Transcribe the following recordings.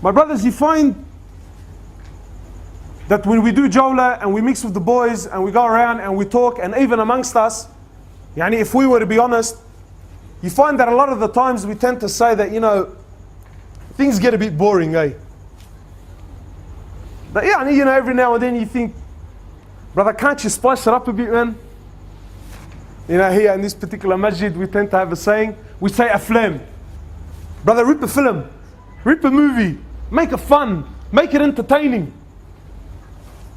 My brothers, you find that when we do jawla and we mix with the boys and we go around and we talk, and even amongst us, yani if we were to be honest, you find that a lot of the times we tend to say that, things get a bit boring, eh? But yeah, every now and then you think, brother, can't you spice it up a bit, man? Here in this particular masjid, we tend to have a saying. We say aflam. Brother, rip a film, rip a movie, make it fun, make it entertaining.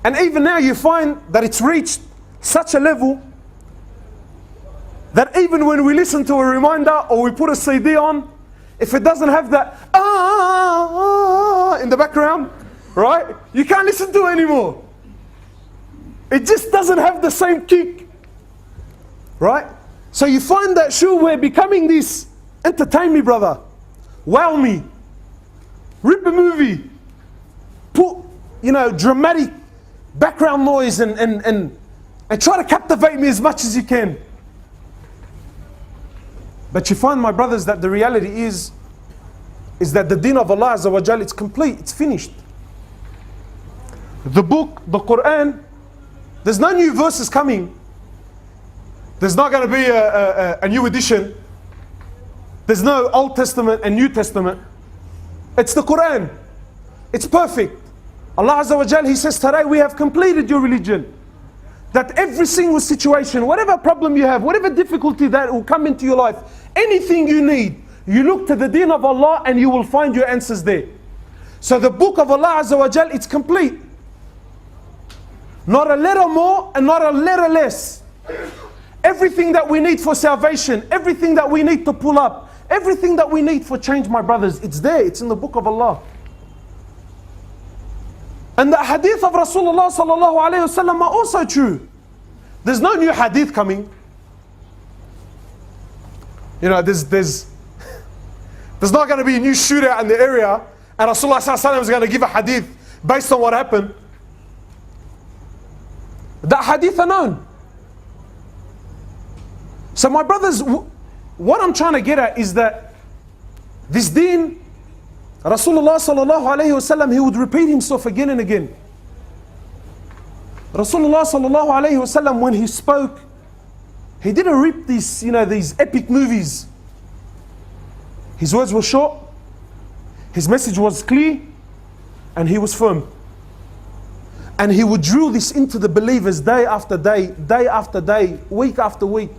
And even now you find that it's reached such a level that even when we listen to a reminder or we put a CD on, if it doesn't have that in the background, right? You can't listen to it anymore. It just doesn't have the same kick, right? So you find that we're becoming this, entertain me, brother, wow me, rip a movie, put, dramatic background noise and try to captivate me as much as you can. But you find, my brothers, that the reality is that the deen of Allah Azza wa Jal, it's complete, it's finished. The book, the Quran, there's no new verses coming. There's not going to be a new edition. There's no Old Testament and New Testament. It's the Quran. It's perfect. Allah Azza wa Jal, He says, today we have completed your religion. That every single situation, whatever problem you have, whatever difficulty that will come into your life, anything you need, you look to the deen of Allah and you will find your answers there. So the book of Allah Azza wa Jal, it's complete. Not a letter more and not a letter less. Everything that we need for salvation, everything that we need to pull up, everything that we need for change, my brothers, it's there, it's in the book of Allah. And the hadith of Rasulullah sallallahu alayhi wasallam are also true. There's no new hadith coming. There's not going to be a new shootout in the area and Rasulullah sallallahu alayhi wasallam is going to give a hadith based on what happened. That hadith are known. So my brothers, what I'm trying to get at is that this deen, Rasulullah sallallahu alayhi wasallam, he would repeat himself again and again. Rasulullah sallallahu alayhi wasallam, when he spoke, he didn't rip these, these epic movies. His words were short, his message was clear, and he was firm. And he would drill this into the believers day after day, day after day, week after week.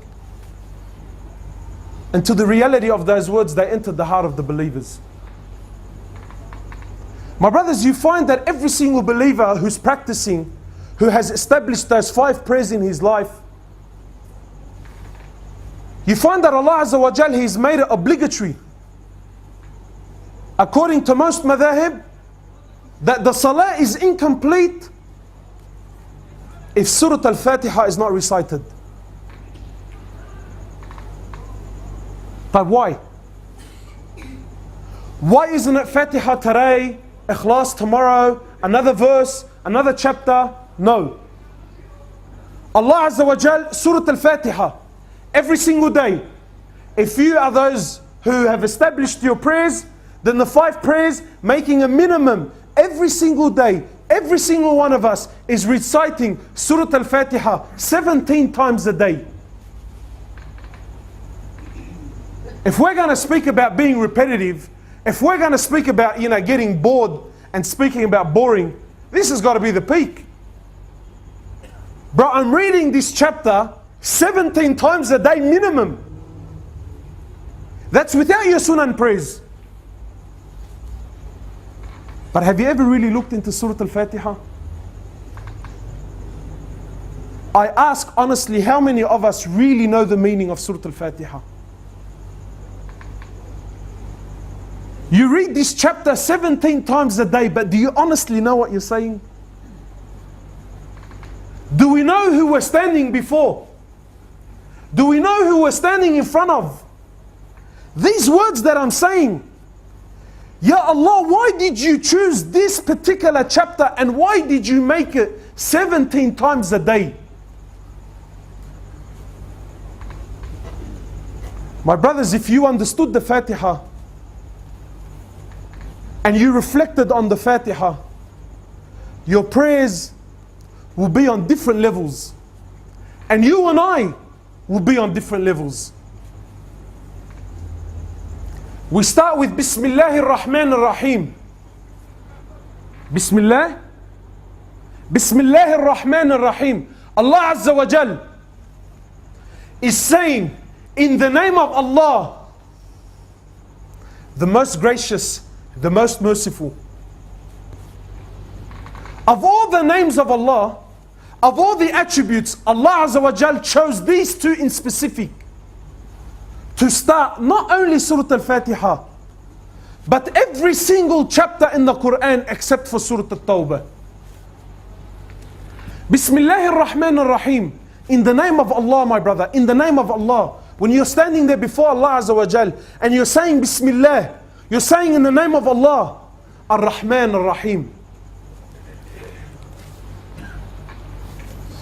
Until the reality of those words, they entered the heart of the believers. My brothers, you find that every single believer who's practicing, who has established those 5 prayers in his life, you find that Allah Azza wa Jal, He's made it obligatory. According to most madhahib, that the salah is incomplete if Surah Al-Fatiha is not recited. But why? Why isn't it Fatiha today, Ikhlas tomorrow, another verse, another chapter? No. Allah Azza wa Jal, Surah Al-Fatiha, every single day. If you are those who have established your prayers, then the 5 prayers, making a minimum every single day, every single one of us is reciting Surah Al-Fatiha 17 times a day. If we're going to speak about being repetitive, if we're going to speak about, getting bored and speaking about boring, this has got to be the peak. Bro, I'm reading this chapter 17 times a day minimum. That's without your sunan prayers. But have you ever really looked into Surah Al-Fatiha? I ask honestly, how many of us really know the meaning of Surah Al-Fatiha? You read this chapter 17 times a day, but do you honestly know what you're saying? Do we know who we're standing before? Do we know who we're standing in front of? These words that I'm saying, Ya Allah, why did you choose this particular chapter and why did you make it 17 times a day? My brothers, if you understood the Fatiha, and you reflected on the Fatiha, your prayers will be on different levels. And you and I will be on different levels. We start with Bismillahir Rahmanir Rahim. Bismillah. Bismillahir Rahmanir Rahim. Allah Azza wa Jal is saying, in the name of Allah, the most gracious, the most merciful. Of all the names of Allah, of all the attributes, Allah Azza wa Jal chose these two in specific to start not only Surah Al-Fatiha, but every single chapter in the Quran except for Surah Al-Tawbah. Bismillahir Rahmanir Rahim. In the name of Allah, my brother, in the name of Allah. When you're standing there before Allah Azza wa Jal and you're saying Bismillah, you're saying in the name of Allah, Ar-Rahman Ar-Rahim.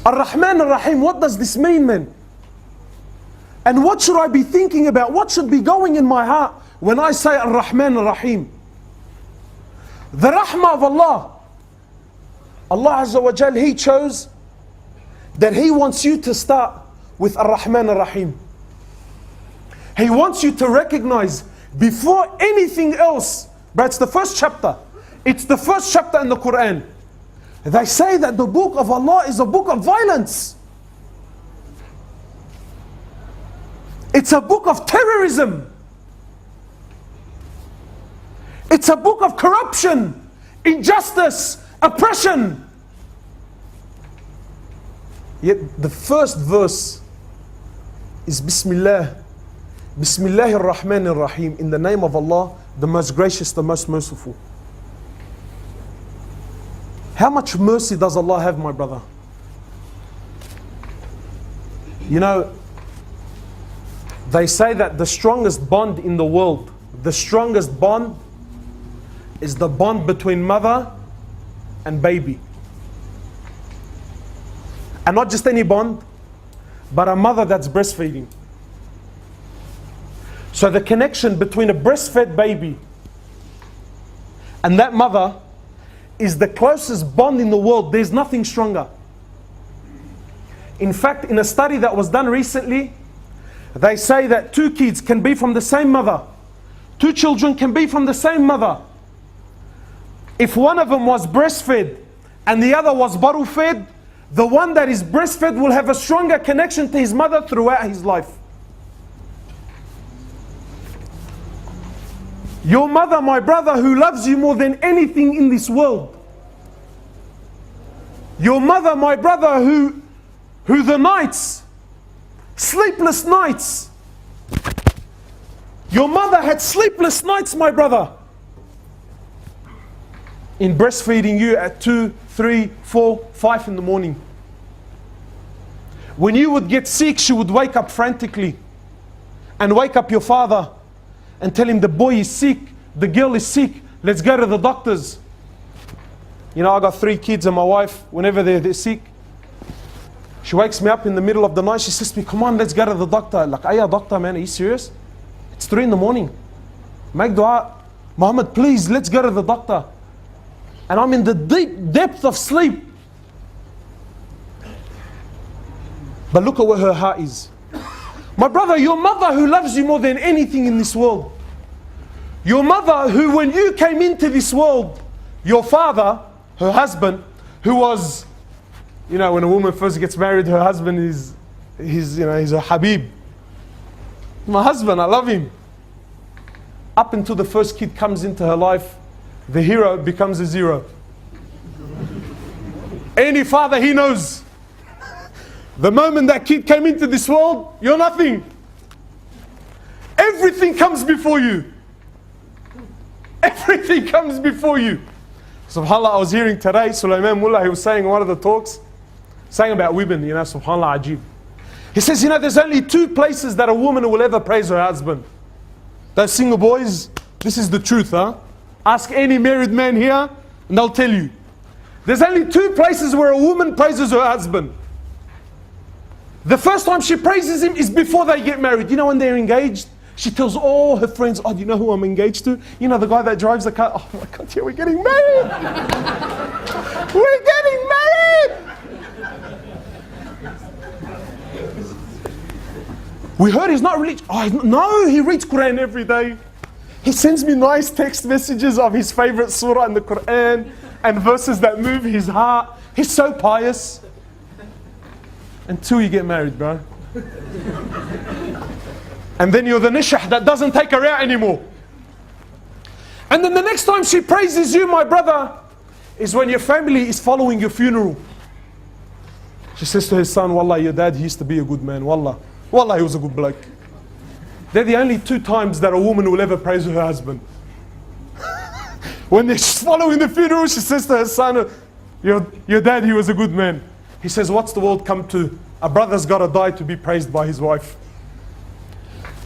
Ar-Rahman Ar-Rahim, what does this mean, man? And what should I be thinking about? What should be going in my heart when I say Ar-Rahman Ar-Rahim? The Rahmah of Allah. Allah Azza wa Jal, He chose that He wants you to start with Ar-Rahman Ar-Rahim. He wants you to recognize before anything else, but it's the first chapter. It's the first chapter in the Quran. They say that the book of Allah is a book of violence. It's a book of terrorism. It's a book of corruption, injustice, oppression. Yet the first verse is Bismillah. Bismillahir Rahmanir Rahim. In the name of Allah, the most gracious, the most merciful. How much mercy does Allah have, my brother? You know, they say that the strongest bond in the world, the strongest bond is the bond between mother and baby. And not just any bond, but a mother that's breastfeeding. So the connection between a breastfed baby and that mother is the closest bond in the world. There's nothing stronger. In fact, in a study that was done recently, they say that two kids can be from the same mother. Two children can be from the same mother. If one of them was breastfed and the other was bottle fed, the one that is breastfed will have a stronger connection to his mother throughout his life. Your mother, my brother, who loves you more than anything in this world. Your mother, my brother, who the nights, sleepless nights. Your mother had sleepless nights, my brother, in breastfeeding you at 2, 3, 4, 5 in the morning. When you would get sick, she would wake up frantically and wake up your father and tell him the boy is sick, the girl is sick, let's go to the doctors. You know, I got 3 kids and my wife, whenever they're sick, she wakes me up in the middle of the night, she says to me, come on, let's go to the doctor. Like, yeah, doctor, man, are you serious? It's 3 in the morning. Make dua. Mohammed, please, let's go to the doctor. And I'm in the deep depth of sleep. But look at where her heart is. My brother, your mother who loves you more than anything in this world. Your mother who, when you came into this world, your father, her husband, who was, you know, when a woman first gets married, her husband is, he's a Habib. My husband, I love him. Up until the first kid comes into her life, the hero becomes a zero. Any father, he knows. The moment that kid came into this world, you're nothing. Everything comes before you. Everything comes before you. SubhanAllah, I was hearing today, Sulaiman Mullah, he was saying in one of the talks, saying about women, you know, SubhanAllah, Ajib. He says, you know, there's only 2 places that a woman will ever praise her husband. Those single boys, this is the truth, huh? Ask any married man here, and they'll tell you. There's only 2 places where a woman praises her husband. The first time she praises him is before they get married. You know, when they're engaged, She tells all her friends, oh, do you know who I'm engaged to? You know, the guy that drives the car. Oh my God, yeah, we're getting married. We're getting married. We heard he's not religious. Oh, no, he reads Quran every day. He sends me nice text messages of his favorite surah in the Quran and verses that move his heart. He's so pious. Until you get married, bro. And then you're the nishah that doesn't take her out anymore. And then the next time she praises you, my brother, is when your family is following your funeral. She says to his son, Wallah, your dad, he used to be a good man. Wallah, he was a good bloke. They're the only 2 times that a woman will ever praise her husband. When she's following the funeral, she says to her son, your dad, he was a good man. He says, what's the world come to? A brother's got to die to be praised by his wife.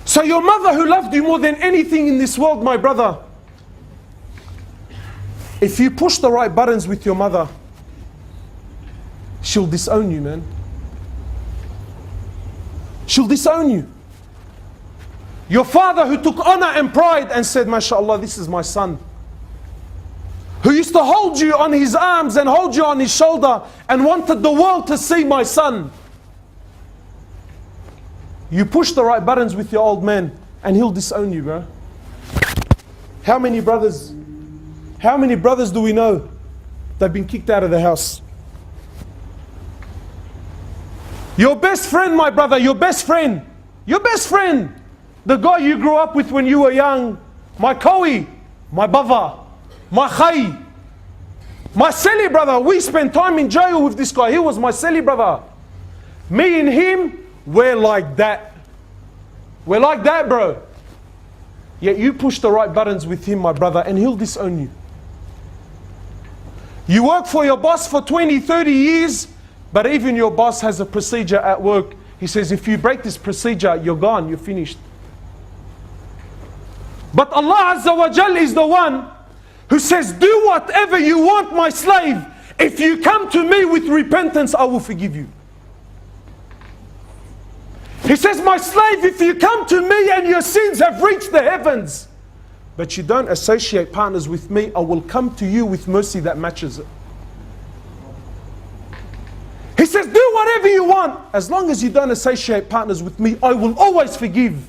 So your mother who loved you more than anything in this world, my brother, if you push the right buttons with your mother, she'll disown you, man. She'll disown you. Your father who took honor and pride and said, MashaAllah, this is my son. Who used to hold you on his arms and hold you on his shoulder and wanted the world to see my son. You push the right buttons with your old man and he'll disown you, bro. How many brothers do we know that've been kicked out of the house? Your best friend, my brother, your best friend, the guy you grew up with when you were young, my Koi, my Bava, my Khai, my Seli brother, we spent time in jail with this guy. He was my Seli brother. Me and him, we're like that. We're like that, bro. Yet you push the right buttons with him, my brother, and he'll disown you. You work for your boss for 20, 30 years, but even your boss has a procedure at work. He says, if you break this procedure, you're gone, you're finished. But Allah Azza wa Jal is the one who says, do whatever you want, my slave. If you come to me with repentance, I will forgive you. He says, my slave, if you come to me and your sins have reached the heavens, but you don't associate partners with me, I will come to you with mercy that matches it. He says, do whatever you want. As long as you don't associate partners with me, I will always forgive.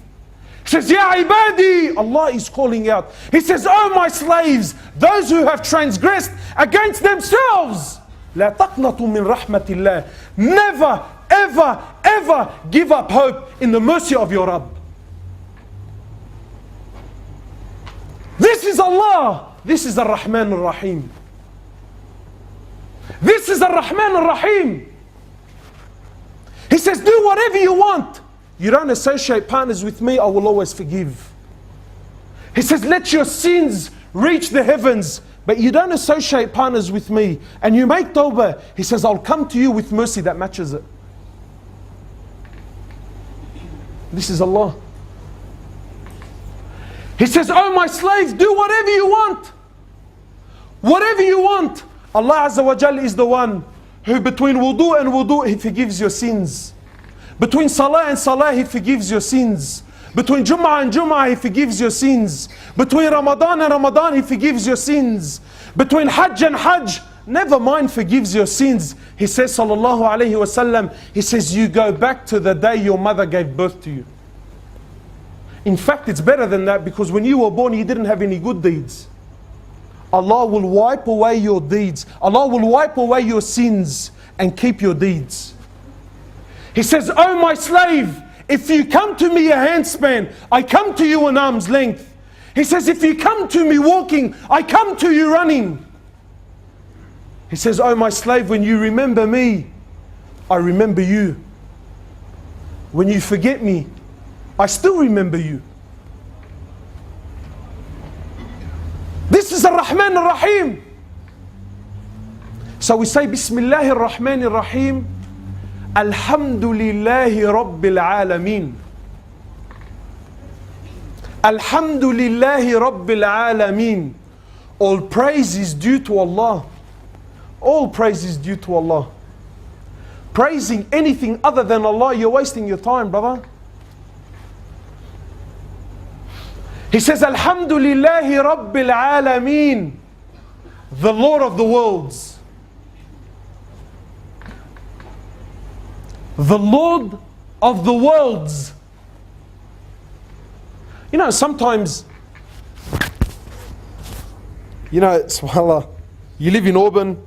He says, Ya ibadi, Allah is calling out. He says, oh my slaves, those who have transgressed against themselves, la taqnatu min rahmatillah. Never, ever, ever give up hope in the mercy of your Rabb. This is Allah. This is Ar-Rahman Ar-Rahim. This is Ar-Rahman Ar-Rahim. He says, do whatever you want. You don't associate partners with me, I will always forgive. He says, let your sins reach the heavens, but you don't associate partners with me, and you make tawbah. He says, I'll come to you with mercy that matches it. This is Allah. He says, oh my slaves, do whatever you want. Whatever you want. Allah Azza wa Jal is the one who between wudu and wudu, He forgives your sins. Between salah and salah, He forgives your sins. Between Jum'ah and Jum'ah, He forgives your sins. Between Ramadan and Ramadan, He forgives your sins. Between Hajj and Hajj, never mind, forgives your sins. He says, sallallahu alayhi wa sallam, He says, you go back to the day your mother gave birth to you. In fact, it's better than that, because when you were born, you didn't have any good deeds. Allah will wipe away your deeds. Allah will wipe away your sins and keep your deeds. He says, oh my slave, if you come to me a handspan, I come to you an arm's length. He says, if you come to me walking, I come to you running. He says, oh my slave, when you remember me, I remember you. When you forget me, I still remember you. This is Ar-Rahman Ar-Rahim. So we say, Bismillahir Rahmanir Rahim. Alhamdulillahi Rabbil Alameen. Alhamdulillahi Rabbil Alameen. All praise is due to Allah. All praise is due to Allah. Praising anything other than Allah, you're wasting your time, brother. He says, Alhamdulillahi Rabbil Alameen, the Lord of the worlds. The Lord of the worlds. You know, sometimes, subhanAllah, you live in Auburn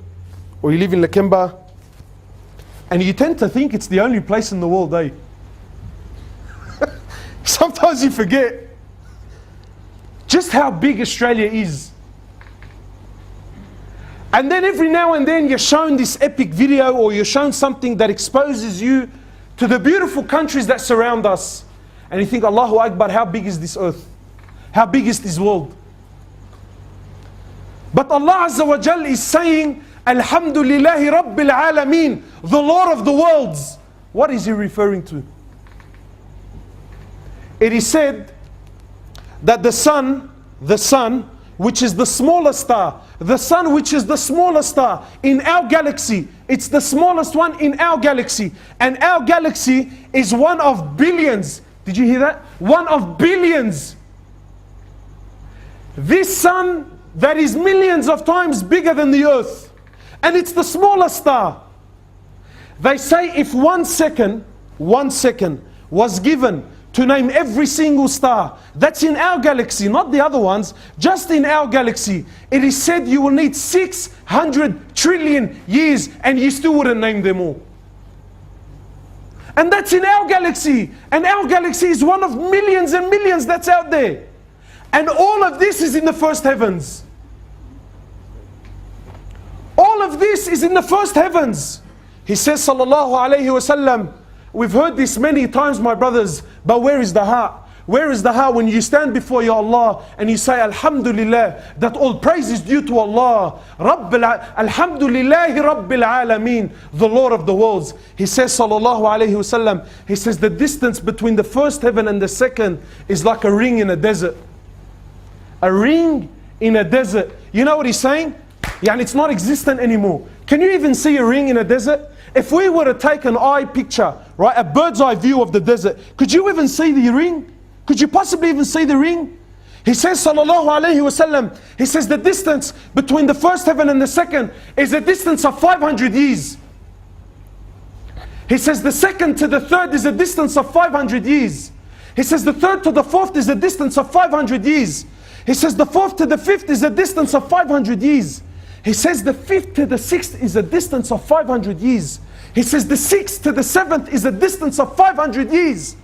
or you live in Lakemba and you tend to think it's the only place in the world, eh? Sometimes you forget just how big Australia is. And then every now and then you're shown this epic video or you're shown something that exposes you to the beautiful countries that surround us. And you think, Allahu Akbar, how big is this earth? How big is this world? But Allah Azza wa Jal is saying, Alhamdulillahi Rabbil Alameen, the Lord of the worlds. What is He referring to? It is said that the sun, which is the smallest star, the sun which is the smallest star in our galaxy, it's the smallest one in our galaxy, and our galaxy is one of billions. Did you hear that? One of billions. This sun that is millions of times bigger than the earth, and it's the smallest star. They say if 1 second was given to name every single star that's in our galaxy, not the other ones, just in our galaxy, it is said you will need 600 trillion years and you still wouldn't name them all. And that's in our galaxy. And our galaxy is one of millions and millions that's out there. And all of this is in the first heavens. All of this is in the first heavens. He says, sallallahu alayhi wasallam, we've heard this many times, my brothers, but where is the heart? Where is the heart when you stand before your Allah and you say, Alhamdulillah, that all praise is due to Allah. Alhamdulillahi Rabbil Alameen, the Lord of the worlds. He says, sallallahu alayhi wasallam, he says the distance between the first heaven and the second is like a ring in a desert. A ring in a desert. You know what he's saying? Yani it's not existent anymore. Can you even see a ring in a desert? If we were to take an eye picture, right, a bird's eye view of the desert, could you even see the ring? Could you possibly even see the ring? He says, sallallahu alayhi wasallam, he says the distance between the first heaven and the second is a distance of 500 years. He says the second to the third is a distance of 500 years. He says the third to the fourth is a distance of 500 years. He says the fourth to the fifth is a distance of 500 years. He says the fifth to the sixth is a distance of 500 years. He says the sixth to the seventh is a distance of 500 years.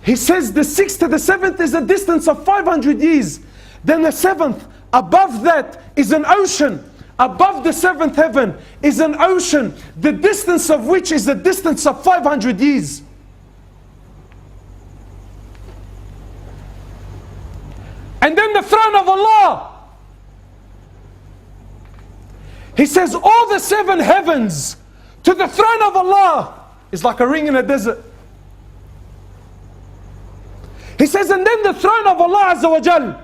He says the sixth to the seventh is a distance of 500 years. Then the seventh, above that is an ocean. Above the seventh heaven is an ocean, the distance of which is a distance of 500 years. And then the throne of Allah. He says all the seven heavens to the throne of Allah is like a ring in a desert. He says, and then the throne of Allah Azza wa Jal.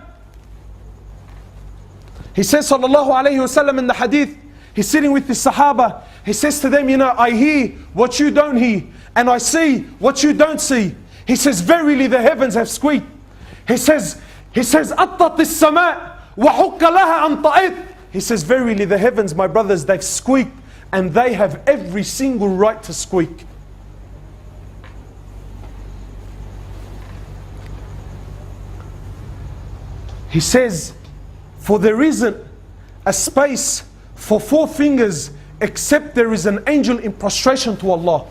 He says, sallallahu alayhi wasallam in the hadith, he's sitting with the Sahaba. He says to them, you know, I hear what you don't hear, and I see what you don't see. He says, verily the heavens have squeaked. He says, أَطَّتِ السَّمَاء وَحُكَّ لَهَا أَنْ طَئِتْ. He says, verily the heavens, my brothers, they've squeaked, and they have every single right to squeak. He says, for there isn't a space for 4 fingers except there is an angel in prostration to Allah.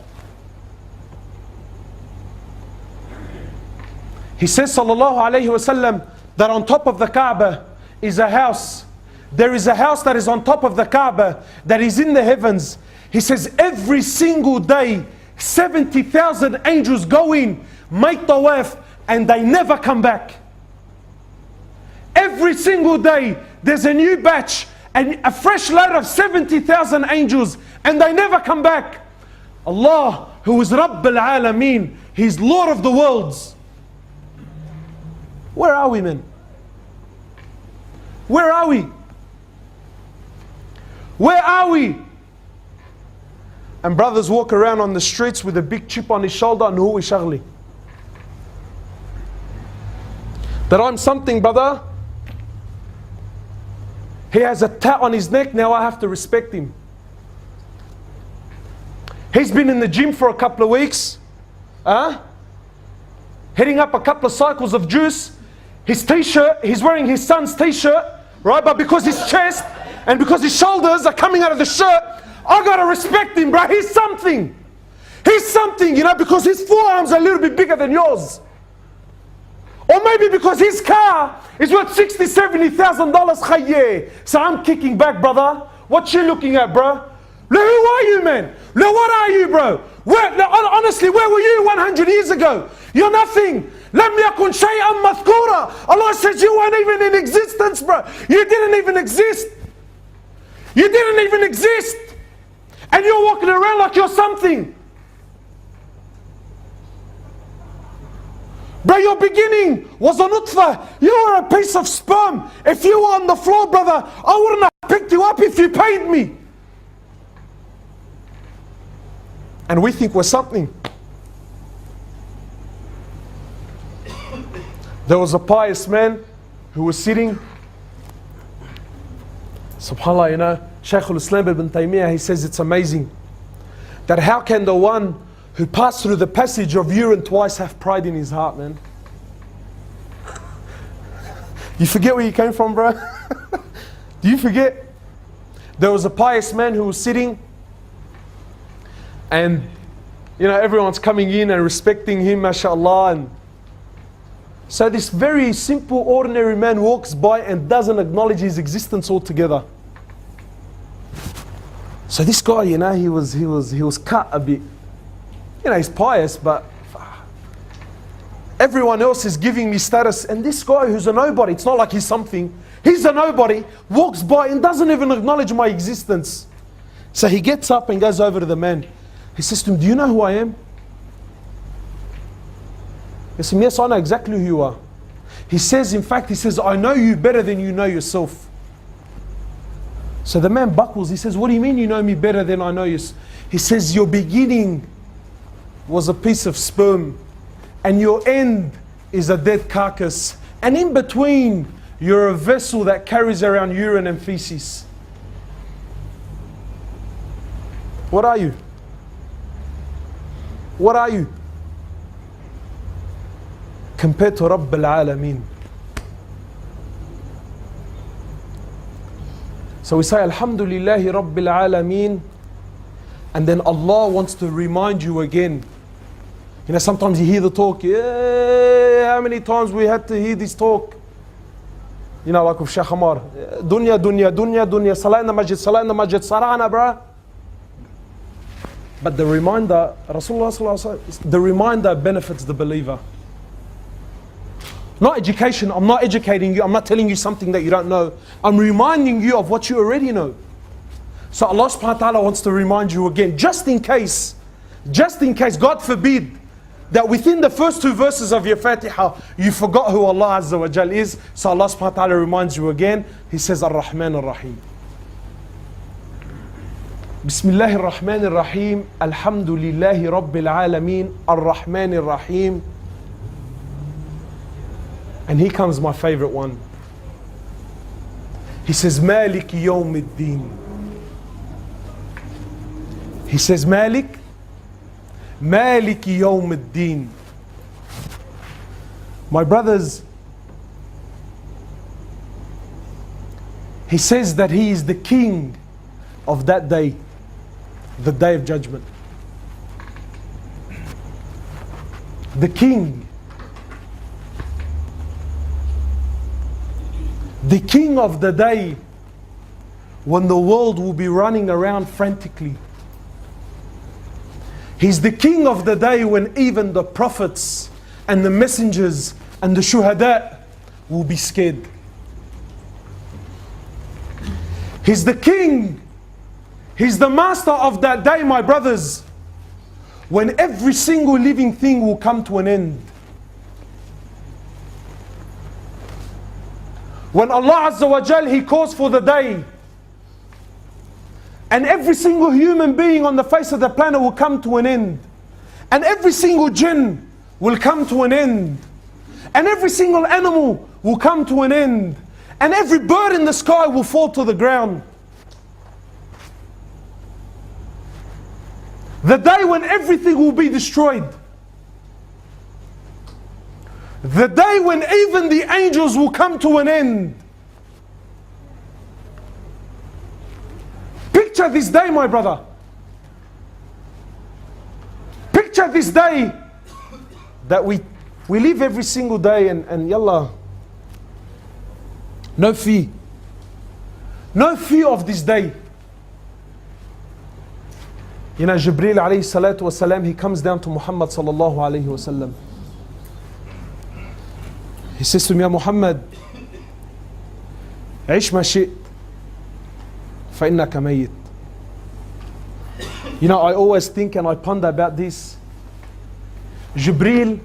He says, sallallahu alayhi wasallam, that on top of the Kaaba is a house. There is a house that is on top of the Kaaba that is in the heavens. He says every single day 70,000 angels go in, make tawaf, and they never come back. Every single day there's a new batch and a fresh load of 70,000 angels, and they never come back. Allah, who is Rabbil Alameen, He's Lord of the worlds. Where are we, men? Where are we? Where are we? And brothers walk around on the streets with a big chip on his shoulder and who is shagli. That I'm something, brother. He has a tat on his neck, now I have to respect him. He's been in the gym for a couple of weeks. Heading up a couple of cycles of juice. His t-shirt, he's wearing his son's t-shirt, right? But because his chest and because his shoulders are coming out of the shirt, I gotta respect him, bro. He's something. He's something, you know, because his forearms are a little bit bigger than yours. Or maybe because his car is worth $60,000, $70,000. So I'm kicking back, brother. What you looking at, bro? Who are you, man? What are you, bro? Honestly, where were you 100 years ago? You're nothing. لم يكن شيئا مذكورا. Allah says you weren't even in existence, bro. You didn't even exist. You didn't even exist. And you're walking around like you're something. Bro, your beginning was a nutfa. You were a piece of sperm. If you were on the floor, brother, I wouldn't have picked you up if you paid me. And we think we're something. There was a pious man who was sitting. SubhanAllah, you know, Shaykh al-Islam ibn Taymiyyah, he says it's amazing that how can the one who passed through the passage of urine twice have pride in his heart, man? You forget where you came from, bro? Do you forget? There was a pious man who was sitting, and you know, everyone's coming in and respecting him, mashallah. And so this very simple, ordinary man walks by and doesn't acknowledge his existence altogether. So this guy, you know, he was cut a bit. You know, he's pious, but everyone else is giving me status. And this guy who's a nobody, it's not like he's something. He's a nobody, walks by and doesn't even acknowledge my existence. So he gets up and goes over to the man. He says to him, do you know who I am? He says, yes, I know exactly who you are. He says, in fact, I know you better than you know yourself. So the man buckles. He says, what do you mean you know me better than I know you? He says, your beginning was a piece of sperm, and your end is a dead carcass, and in between you're a vessel that carries around urine and feces. What are you? What are you compared to Rabb al-Alameen? So we say Alhamdulillahi Rabbil Alameen, and then Allah wants to remind you again. You know, sometimes you hear the talk, yeah, how many times we had to hear this talk? You know, like with Shaykh Amar, dunya, dunya, dunya, dunya, salah in the masjid, sarana, bruh. But the reminder, Rasulullah sallallahu alaihi wasallam, the reminder benefits the believer. Not education, I'm not educating you, I'm not telling you something that you don't know. I'm reminding you of what you already know. So Allah subhanahu wa ta'ala wants to remind you again, just in case, God forbid, that within the first two verses of your Fatiha, you forgot who Allah Azza wa Jal is. So Allah subhanahu wa ta'ala reminds you again. He says, Ar-Rahman Ar-Rahim. Bismillah ar-Rahman ar-Rahim. Alhamdulillahi Rabbil Alameen. Ar-Rahman ar-Rahim. And here comes my favorite one. He says, Malik Yawmiddin. He says, Malik Yawmiddin. My brothers, he says that he is the king of that day, the day of judgment. The king. The king of the day when the world will be running around frantically. He's the king of the day when even the prophets and the messengers and the shuhada will be scared. He's the king. He's the master of that day, my brothers, when every single living thing will come to an end. When Allah Azza wa Jal, He calls for the day, and every single human being on the face of the planet will come to an end, and every single jinn will come to an end, and every single animal will come to an end, and every bird in the sky will fall to the ground. The day when everything will be destroyed. The day when even the angels will come to an end. Picture this day, my brother. Picture this day that we live every single day, and yallah, no fear. No fear of this day. You know, Jibreel alayhi salatu wasalam, he comes down to Muhammad sallallahu alayhi wasallam. He says to me, Ya Muhammad, عيش ما شئت فإنك ميت. You know, I always think and I ponder about this. Jibreel,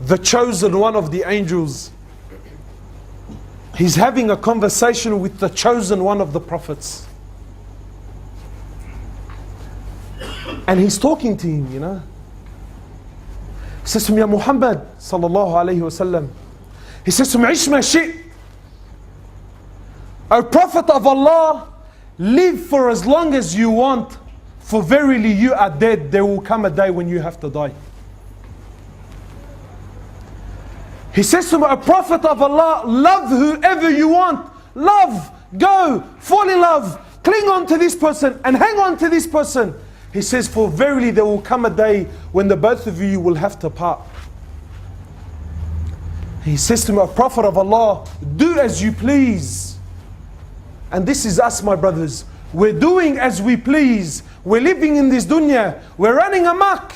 the chosen one of the angels, he's having a conversation with the chosen one of the prophets. And he's talking to him, you know. He says to me, Ya Muhammad sallallahu alayhi wasallam, he says to me, عيش ما شئت. O Prophet of Allah, live for as long as you want, for verily you are dead. There will come a day when you have to die. He says to me, O Prophet of Allah, love whoever you want. Love, go, fall in love, cling on to this person and hang on to this person. He says, for verily there will come a day when the both of you will have to part. He says to me, O Prophet of Allah, do as you please. And this is us, my brothers. We're doing as we please. We're living in this dunya. We're running amok.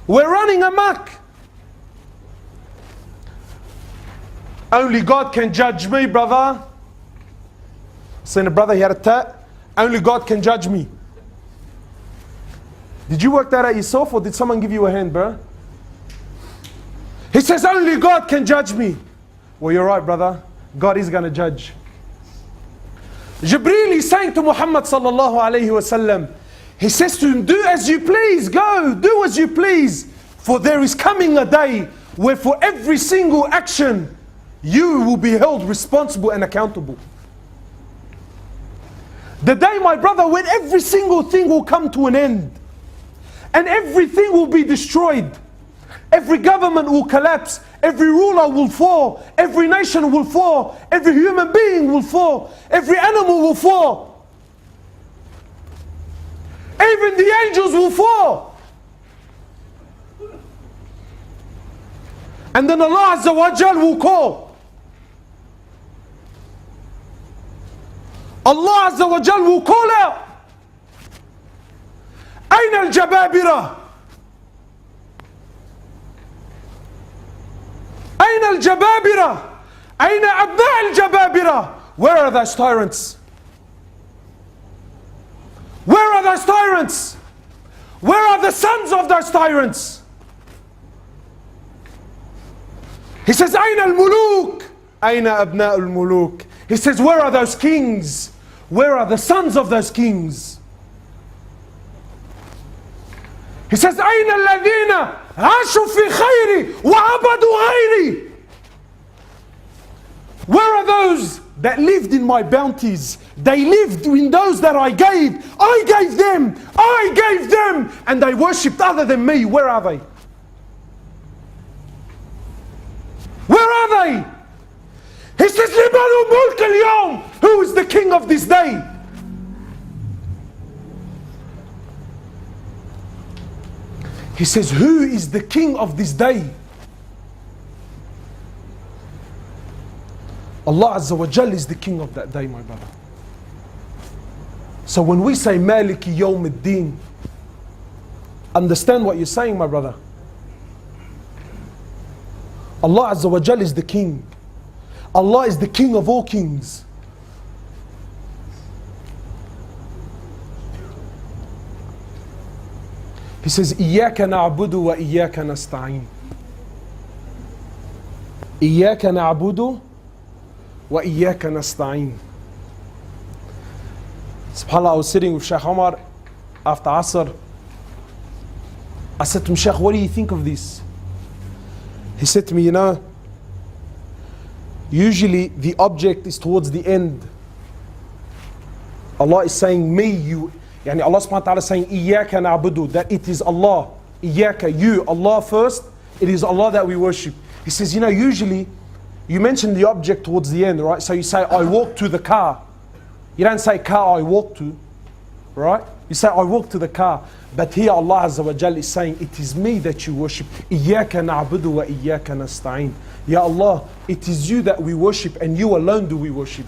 We're running amok. Only God can judge me, brother. Saying a brother, he had a tat. Only God can judge me. Did you work that out yourself, or did someone give you a hand, bro? He says, only God can judge me. Well, you're right, brother. God is going to judge. Jibreel is saying to Muhammad sallallahu alayhi wasallam, he says to him, do as you please, go, do as you please. For there is coming a day where for every single action, you will be held responsible and accountable. The day, my brother, when every single thing will come to an end. And everything will be destroyed. Every government will collapse. Every ruler will fall. Every nation will fall. Every human being will fall. Every animal will fall. Even the angels will fall. And then Allah Azza wa Jal will call. Allah Azza wa Jal will call out. أين الجبابرة؟ أين الجبابرة؟ أين أبناء الجبابرة? Where are those tyrants? Where are those tyrants? Where are the sons of those tyrants? He says, أين الملوك؟ أين أبناء الملوك? He says, where are those kings? Where are the sons of those kings? He says, أين الذين عاشوا في خيري وعبدوا غيري? Where are those that lived in my bounties? They lived in those that I gave. I gave them, and they worshipped other than me. Where are they? Where are they? He says, لمن ملك اليوم? Who is the king of this day? He says, who is the king of this day? Allah Azza wa Jal is the king of that day, my brother. So when we say Maliki Yawm ad-Din, understand what you're saying, my brother. Allah Azza wa Jal is the king. Allah is the king of all kings. He says, إِيَّاكَ نَعْبُدُ وَإِيَّاكَ نَسْتَعِينُ. إِيَّاكَ نَعْبُدُ وَإِيَّاكَ نَسْتَعِينُ. SubhanAllah, I was sitting with Shaykh Omar after Asr. I said to him, Shaykh, what do you think of this? He said to me, you know, usually the object is towards the end. Allah is saying me, you. Yani Allah subhanahu wa ta'ala is saying, Iyaka na'budu, that it is Allah. Iyaka, you, Allah first, it is Allah that we worship. He says, you know, usually you mention the object towards the end, right? So you say, I walk to the car. You don't say car I walk to, right? You say, I walk to the car. But here Allah Azza wa Jal is saying, it is me that you worship. Iyaka na'budu wa iyaka nasta'in. Ya Allah, it is you that we worship and you alone do we worship.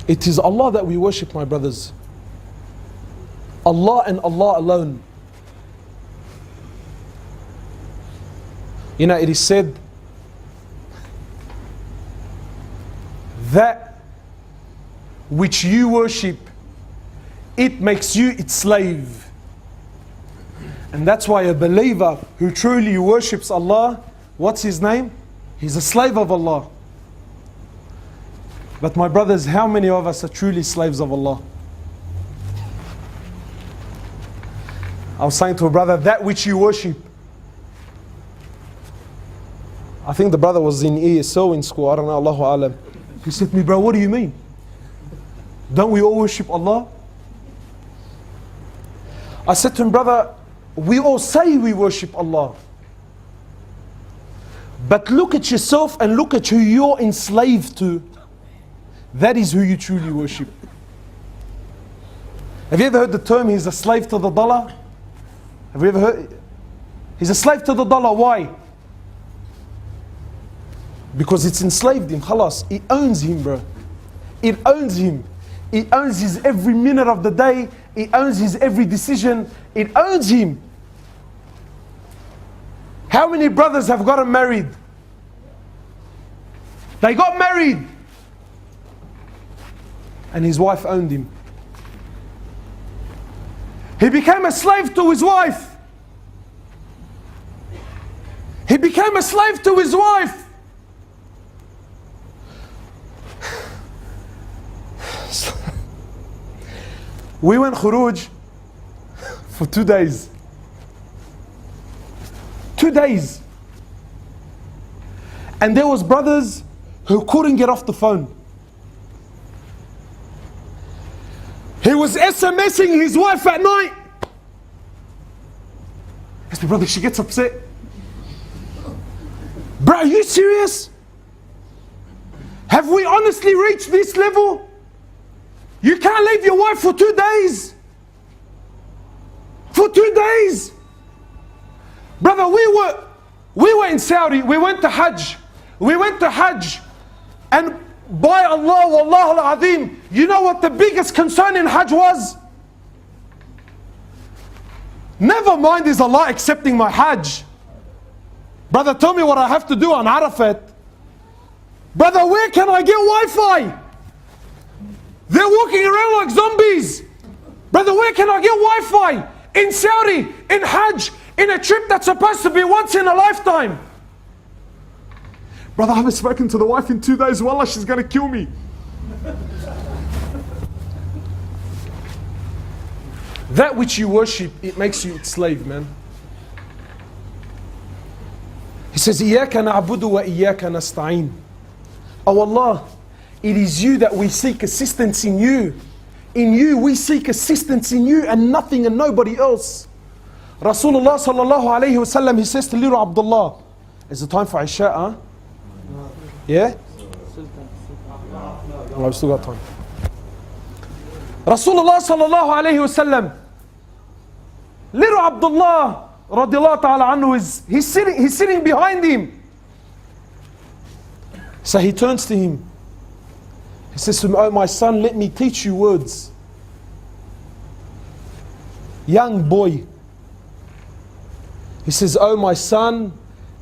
It is Allah that we worship, my brothers. Allah and Allah alone. You know, it is said that which you worship, it makes you its slave. And that's why a believer who truly worships Allah, what's his name? He's a slave of Allah. But my brothers, how many of us are truly slaves of Allah? I was saying to a brother, that which you worship. I think the brother was in ESO in school, I don't know, Allahu Alam. He said to me, bro, what do you mean? Don't we all worship Allah? I said to him, brother, we all say we worship Allah. But look at yourself and look at who you're enslaved to. That is who you truly worship. Have you ever heard the term, he's a slave to the dollar? Have you ever heard? He's a slave to the dollar, why? Because it's enslaved him, khalas. It owns him, bro. It owns him. It owns his every minute of the day. It owns his every decision. It owns him. How many brothers have gotten married? They got married. And his wife owned him. He became a slave to his wife. He became a slave to his wife. We went khuruj for 2 days. 2 days. And there was brothers who couldn't get off the phone. He was SMSing his wife at night. I said, brother, she gets upset. Bro, are you serious? Have we honestly reached this level? You can't leave your wife for 2 days. For 2 days. Brother, we were in Saudi. We went to Hajj. We went to Hajj. And by Allah, Wallah al-Azim, you know what the biggest concern in Hajj was? Never mind is Allah accepting my Hajj. Brother, tell me what I have to do on Arafat. Brother, where can I get Wi-Fi? They're walking around like zombies. Brother, where can I get Wi-Fi? In Saudi, in Hajj, in a trip that's supposed to be once in a lifetime. Brother, I haven't spoken to the wife in 2 days. Wallah, she's going to kill me. That which you worship, it makes you its slave, man. He says, Iyaka na'budu wa iyaka nasta'in. Oh Allah, it is you that we seek assistance in you. In you, we seek assistance in you and nothing and nobody else. Rasulullah sallallahu alayhi wa sallam, he says to little Abdullah, is it time for Isha, huh? Yeah? Oh, I've still got time. Rasulullah sallallahu alayhi wa sallam, little Abdullah radiallahu ta'ala anhu, he's sitting behind him. So he turns to him. He says to him, oh my son, let me teach you words. Young boy. He says, oh my son,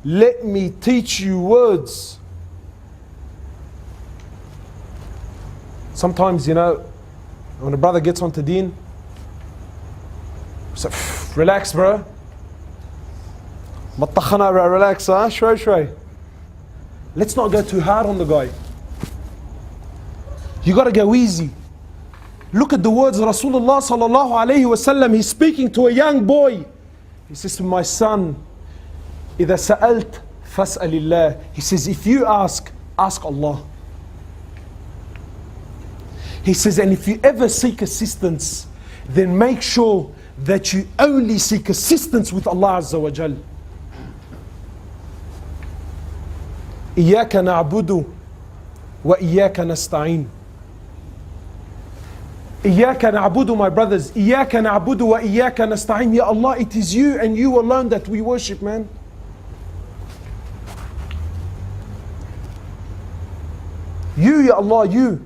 let me teach you words. Sometimes, you know, when a brother gets onto deen, so, relax, bro. Relax, huh? Shway. Let's not go too hard on the guy. You got to go easy. Look at the words of Rasulullah sallallahu alayhi wasallam. He's speaking to a young boy. He says to my son, إِذَا سَأَلْتَ فَاسْأَلِ اللَّهِ. He says, if you ask Allah. He says, and if you ever seek assistance, then make sure that you only seek assistance with Allah Azza wa Jal. إِيَّاكَ نَعْبُدُ وَإِيَّاكَ نَسْتَعِينُ. إِيَّاكَ نَعْبُدُ, my brothers. إِيَّاكَ نَعْبُدُ وَإِيَّاكَ نَسْتَعِينُ. Ya Allah, it is you and you alone that we worship, man. You, Ya Allah, you.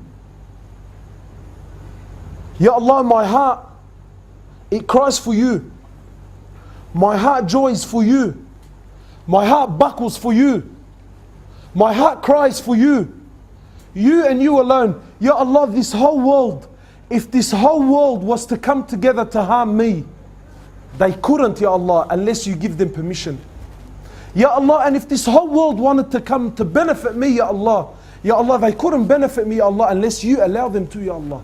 Ya Allah, my heart, it cries for you. My heart joys for you. My heart buckles for you. My heart cries for you. You and you alone. Ya Allah, this whole world, if this whole world was to come together to harm me, they couldn't, Ya Allah, unless you give them permission. Ya Allah, and if this whole world wanted to come to benefit me, Ya Allah, they couldn't benefit me, Ya Allah, unless you allow them to, Ya Allah.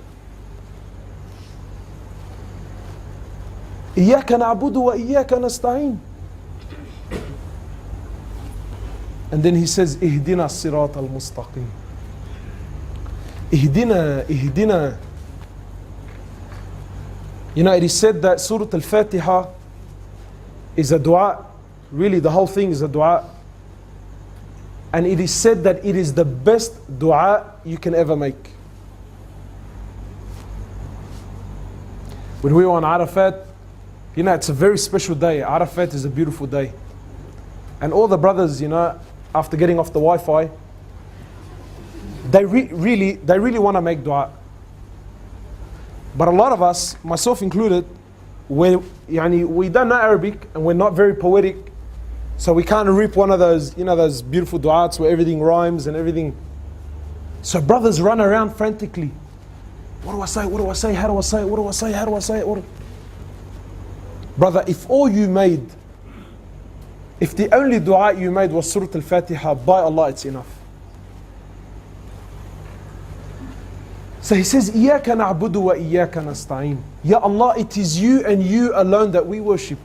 إِيَّاكَ نَعْبُدُ وَإِيَّاكَ نَسْتَعِينُ. And then he says, اهدنا الصراط المستقيم. اهدنا. You know, it is said that Surah Al-Fatiha is a dua. Really, the whole thing is a dua. And it is said that it is the best dua you can ever make. When we were on Arafat, you know, it's a very special day. Arafat is a beautiful day. And all the brothers, you know, after getting off the Wi-Fi, they really want to make dua. But a lot of us, myself included, we don't know Arabic and we're not very poetic. So we can't rip one of those, you know, those beautiful du'ats where everything rhymes and everything. So brothers run around frantically. What do I say? What do I say? How do I say it? What do I say? How do I say it? Brother, if all you made, if the only dua you made was Surah Al-Fatiha, by Allah, it's enough. So he says, إِيَّاكَ نَعْبُدُ وَإِيَّاكَ نَسْتَعِينُ. Ya Allah, it is you and you alone that we worship.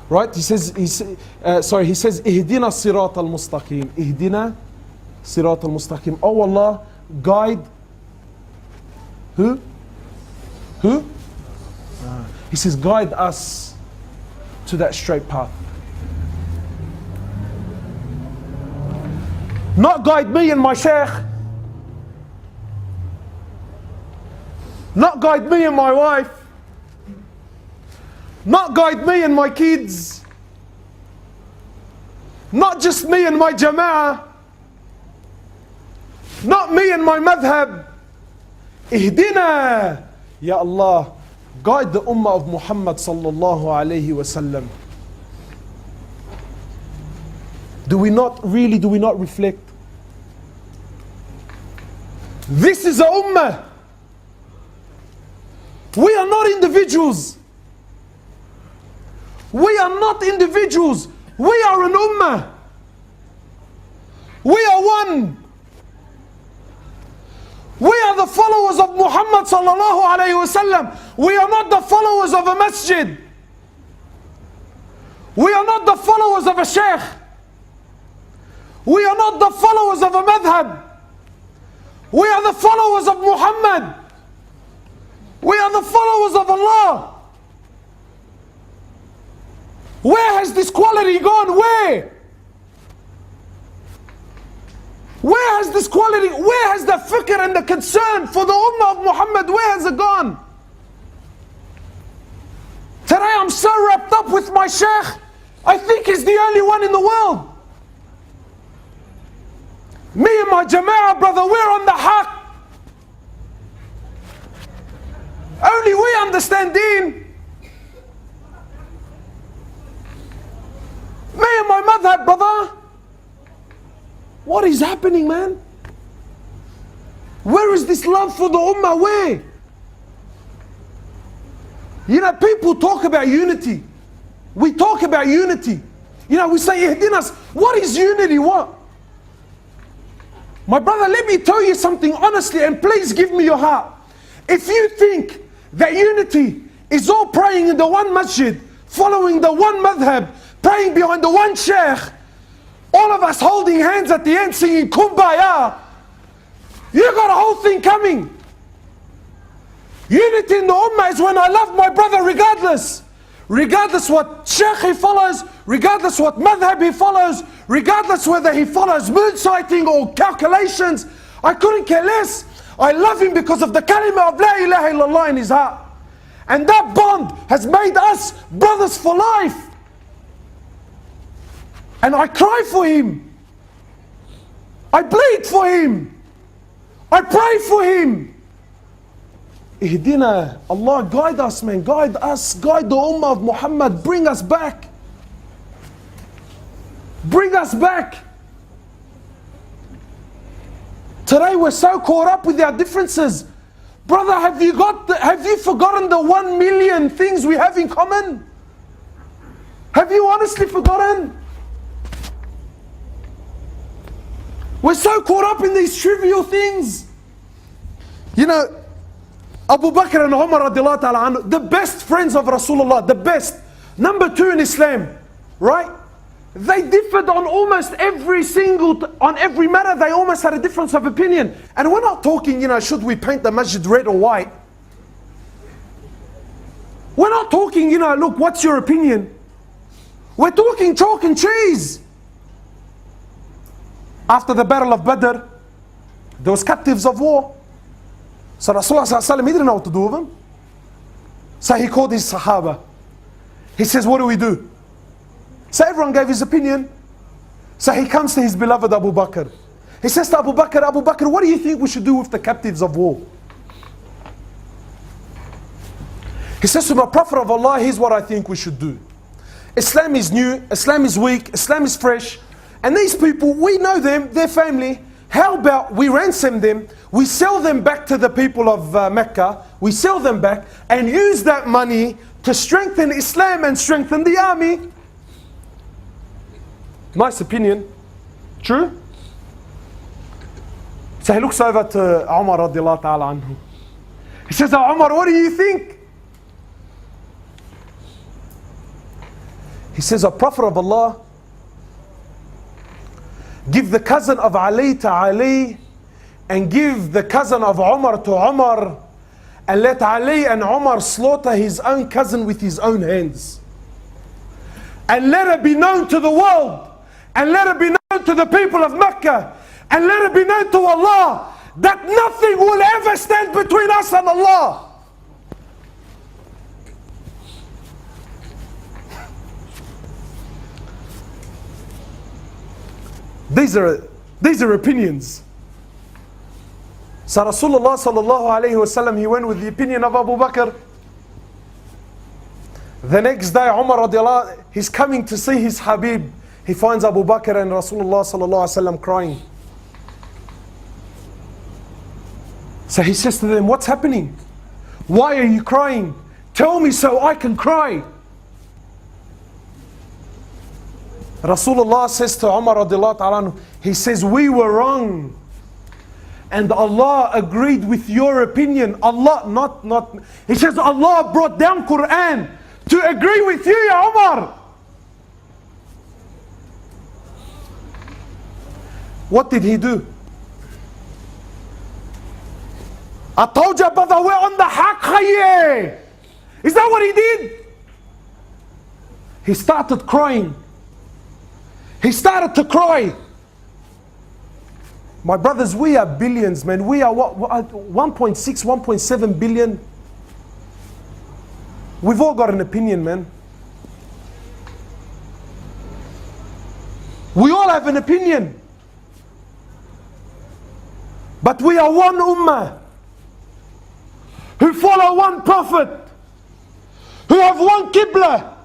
Right? He says, إِهْدِنَا الصِّرَاطَ الْمُسْتَقِيمِ. إِهْدِنَا الصِّرَاطَ الْمُسْتَقِيمِ. Oh Allah, guide. Who? He says, guide us to that straight path. Not guide me and my sheikh. Not guide me and my wife. Not guide me and my kids. Not just me and my jama'ah. Not me and my madhab. Ihdina. Ya Allah, guide the ummah of Muhammad sallallahu alayhi wasallam. Do we not reflect? This is a ummah. We are not individuals. We are not individuals. We are an ummah. We are one. We are the followers of Muhammad sallallahu alayhi wasallam. We are not the followers of a masjid. We are not the followers of a sheikh. We are not the followers of a madhab. We are the followers of Muhammad. We are the followers of Allah. Where has this quality gone? Where? Where has this quality, where has the fikr and the concern for the ummah of Muhammad, where has it gone? Today I'm so wrapped up with my sheikh, I think he's the only one in the world. Me and my jama'ah, brother, we're on the haqq. Only we understand deen. Me and my madhab, brother. What is happening, man? Where is this love for the ummah? Where? You know, people talk about unity. We talk about unity. You know, we say, ihdinas. What is unity? What? My brother, let me tell you something honestly, and please give me your heart. If you think that unity is all praying in the one masjid, following the one madhab, praying behind the one sheikh, all of us holding hands at the end singing kumbaya, you got a whole thing coming. Unity in the ummah is when I love my brother regardless. Regardless what sheikh he follows, regardless what madhab he follows, regardless whether he follows moon sighting or calculations, I couldn't care less. I love him because of the kalima of La ilaha illallah in his heart. And that bond has made us brothers for life. And I cry for him. I bleed for him. I pray for him. Ihdina, Allah guide us, man, guide us, guide the ummah of Muhammad, bring us back. Bring us back. Today we're so caught up with our differences. Brother, have you forgotten the 1 million things we have in common? Have you honestly forgotten? We're so caught up in these trivial things. You know, Abu Bakr and Umar radiallahu ta'ala anhu, the best friends of Rasulullah, the best. Number 2 in Islam, right? They differed on almost on every matter. They almost had a difference of opinion. And we're not talking, should we paint the masjid red or white? We're not talking, look, what's your opinion? We're talking chalk and cheese. After the battle of Badr, there was captives of war. So Rasulullah he didn't know what to do with them. So he called his Sahaba. He says, what do we do? So everyone gave his opinion. So he comes to his beloved Abu Bakr. He says to Abu Bakr, what do you think we should do with the captives of war? He says to the Prophet of Allah, here's what I think we should do. Islam is new, Islam is weak, Islam is fresh. And these people, we know them, their family. How about we ransom them, we sell them back to the people of Mecca, we sell them back and use that money to strengthen Islam and strengthen the army. Nice opinion. True? So he looks over to Umar radiallahu ta'ala anhu. He says, oh, Umar, what do you think? He says, a Prophet of Allah, give the cousin of Ali to Ali, and give the cousin of Umar to Umar, and let Ali and Umar slaughter his own cousin with his own hands. And let it be known to the world, and let it be known to the people of Mecca, and let it be known to Allah, that nothing will ever stand between us and Allah. These are opinions. So Rasulullah sallallahu alayhi wasallam, he went with the opinion of Abu Bakr. The next day, Umar radiallahu, he's coming to see his Habib. He finds Abu Bakr and Rasulullah sallallahu alayhi wasallam crying. So he says to them, what's happening? Why are you crying? Tell me so I can cry. Rasulullah says to Umar radiallahu ta'ala, he says, we were wrong. And Allah agreed with your opinion. Allah, not. He says, Allah brought down Quran to agree with you, Ya Umar. What did he do? I told you, brother, we're on the haq, khayyeh. Is that what he did? He started crying. He started to cry. My brothers, we are billions, man. We are what, 1.6, 1.7 billion. We've all got an opinion, man. We all have an opinion. But we are one ummah, who follow one prophet, who have one qibla,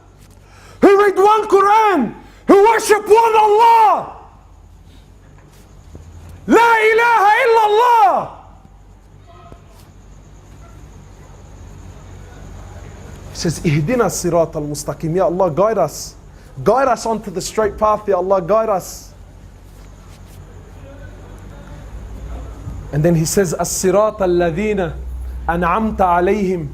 who read one Quran, who worship one Allah. La ilaha illallah. He says, Ihdina sirat al-mustaqim. Ya Allah, guide us. Guide us onto the straight path, Ya Allah, guide us. And then he says, As-sirat al-ladhina أنعمت عليهم.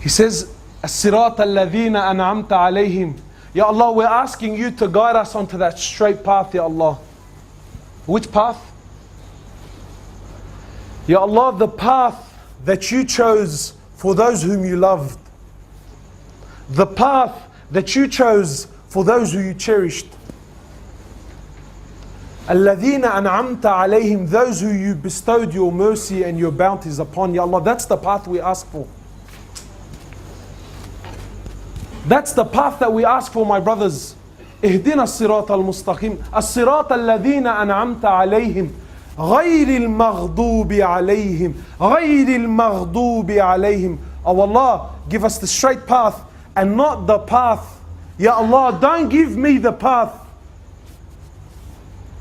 He says, الصراط الذين أنعمت عليهم. Ya Allah, we're asking you to guide us onto that straight path, Ya Allah. Which path? Ya Allah, the path that you chose for those whom you loved. The path that you chose for those who you cherished. الذين أنعمت عليهم, those who you bestowed your mercy and your bounties upon. Ya Allah, that's the path we ask for. That's the path that we ask for, my brothers. اهدنا الصراط المستقيم الصراط الذين أنعمت عليهم غير المغضوب عليهم غير المغضوب عليهم. Oh Allah, give us the straight path and not the path. Ya Allah, don't give me the path.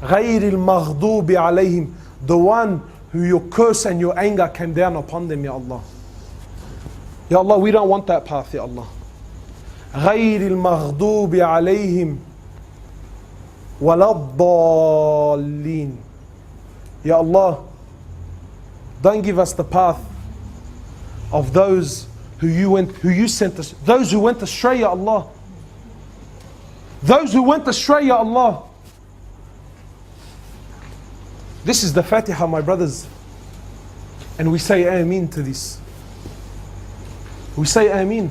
غير المغضوب عليهم, the one who your curse and your anger came down upon them, Ya Allah. Ya Allah, we don't want that path, Ya Allah. غير المغضوب عليهم ولا الضالين. Ya Allah, don't give us the path of those who you sent us, those who went astray, Ya Allah. Those who went astray, Ya Allah. This is the Fatiha, my brothers. And we say Ameen to this. We say Ameen.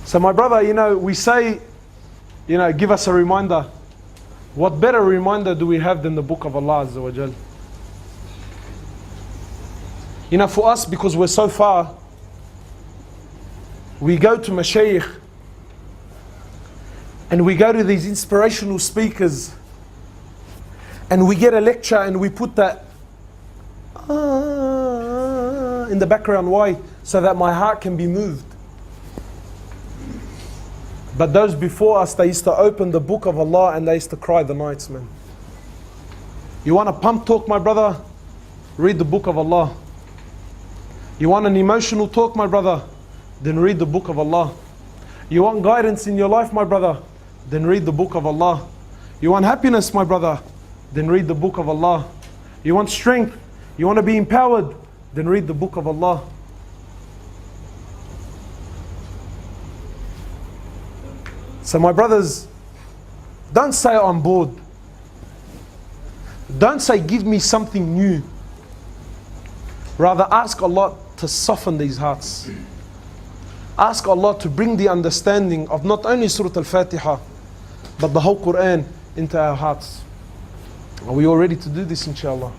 So my brother, we say, give us a reminder. What better reminder do we have than the book of Allah Azza wa Jal? For us, because we're so far, we go to Mashayikh and we go to these inspirational speakers and we get a lecture and we put that in the background. Why? So that my heart can be moved. But those before us, they used to open the book of Allah and they used to cry the nights, man. You want a pump talk, my brother? Read the book of Allah. You want an emotional talk, my brother? Then read the book of Allah. You want guidance in your life, my brother? Then read the book of Allah. You want happiness, my brother? Then read the book of Allah. You want strength? You want to be empowered? Then read the book of Allah. So my brothers, don't say I'm bored. Don't say give me something new. Rather ask Allah to soften these hearts. Ask Allah to bring the understanding of not only Surah Al-Fatiha, but the whole Quran into our hearts. Are we all ready to do this, inshallah?